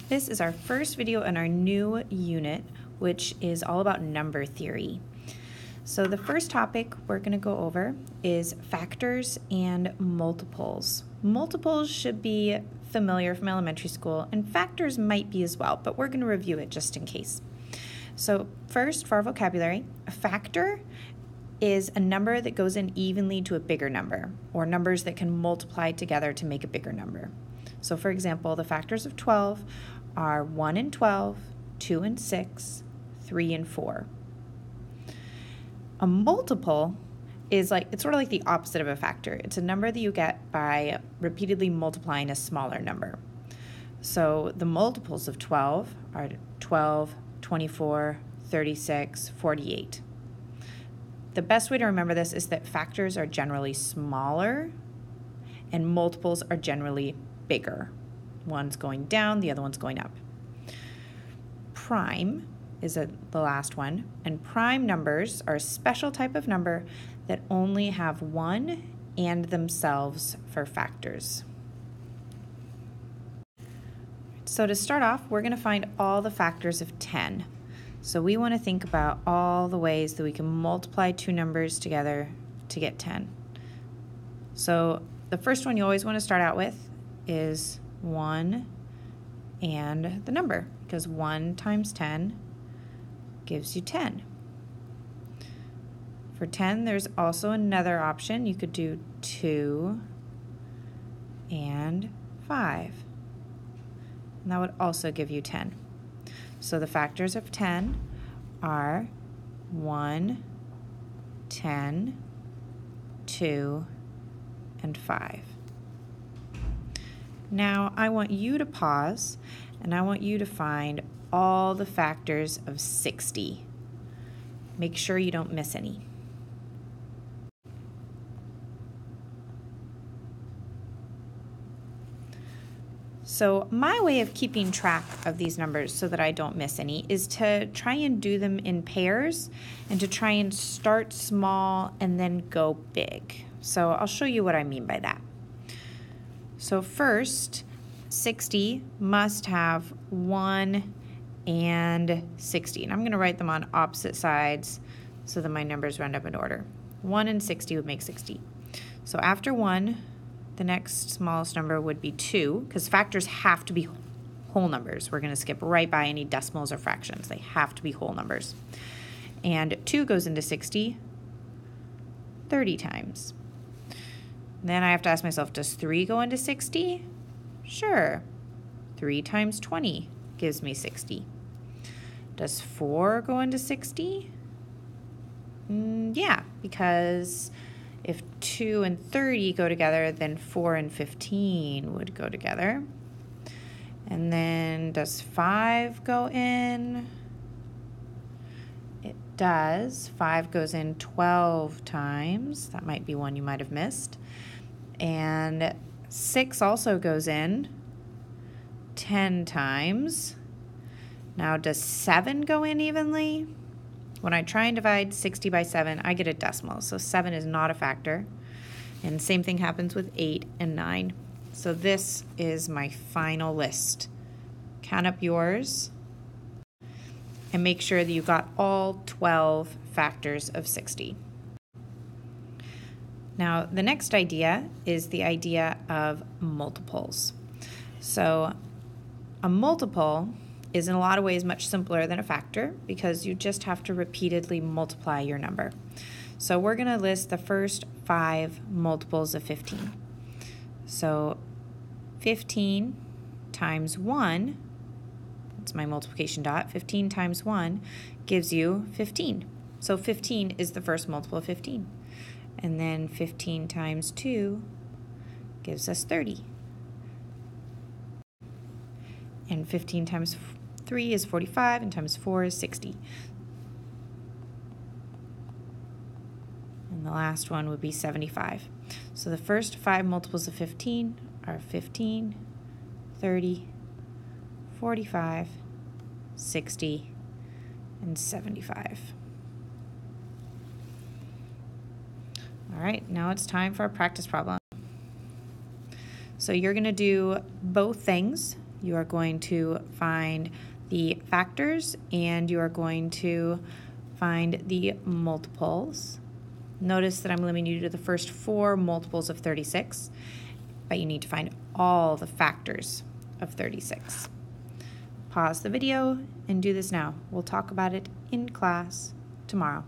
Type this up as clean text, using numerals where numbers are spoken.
This is our first video in our new unit, which is all about number theory. So the first topic we're going to go over is factors and multiples. Multiples should be familiar from elementary school, and factors might be as well, but we're going to review it just in case. So first, for our vocabulary, a factor is a number that goes in evenly to a bigger number, or numbers that can multiply together to make a bigger number. So for example, the factors of 12 are 1 and 12, 2 and 6, 3 and 4. A multiple is it's sort of like the opposite of a factor. It's a number that you get by repeatedly multiplying a smaller number. So the multiples of 12 are 12, 24, 36, 48. The best way to remember this is that factors are generally smaller and multiples are generally bigger. One's going down, the other one's going up. Prime is the last one, and prime numbers are a special type of number that only have one and themselves for factors. So to start off, we're going to find all the factors of 10. So we want to think about all the ways that we can multiply two numbers together to get 10. So the first one you always want to start out with is 1 and the number, because 1 times 10 gives you 10. For 10, there's also another option. You could do 2 and 5. And that would also give you 10. So the factors of 10 are 1, 10, 2, and 5. Now I want you to pause and I want you to find all the factors of 60. Make sure you don't miss any. So my way of keeping track of these numbers so that I don't miss any is to try and do them in pairs and to try and start small and then go big. So I'll show you what I mean by that. So first, 60 must have 1 and 60. And I'm going to write them on opposite sides so that my numbers round up in order. 1 and 60 would make 60. So after 1, the next smallest number would be 2, because factors have to be whole numbers. We're going to skip right by any decimals or fractions. They have to be whole numbers. And 2 goes into 60 30 times. Then I have to ask myself, does 3 go into 60? Sure. 3 times 20 gives me 60. Does 4 go into 60? Yeah, because if 2 and 30 go together, then 4 and 15 would go together. And then does 5 go in? It does. 5 goes in 12 times. That might be one you might have missed. And 6 also goes in 10 times. Now, does 7 go in evenly? When I try and divide 60 by 7, I get a decimal, so 7 is not a factor. And same thing happens with 8 and 9. So this is my final list. Count up yours and make sure that you got all 12 factors of 60. Now, the next idea is the idea of multiples. So a multiple is in a lot of ways much simpler than a factor because you just have to repeatedly multiply your number. So we're going to list the first 5 multiples of 15. So 15 times 1, that's my multiplication dot, 15 times 1 gives you 15. So 15 is the first multiple of 15. And then 15 times 2 gives us 30. And 15 times 3 is 45, and times 4 is 60. And the last one would be 75. So the first 5 multiples of 15 are 15, 30, 45, 60, and 75. All right, now it's time for a practice problem. So you're going to do both things. You are going to find the factors and you are going to find the multiples. Notice that I'm limiting you to the first 4 multiples of 36, but you need to find all the factors of 36. Pause the video and do this now. We'll talk about it in class tomorrow.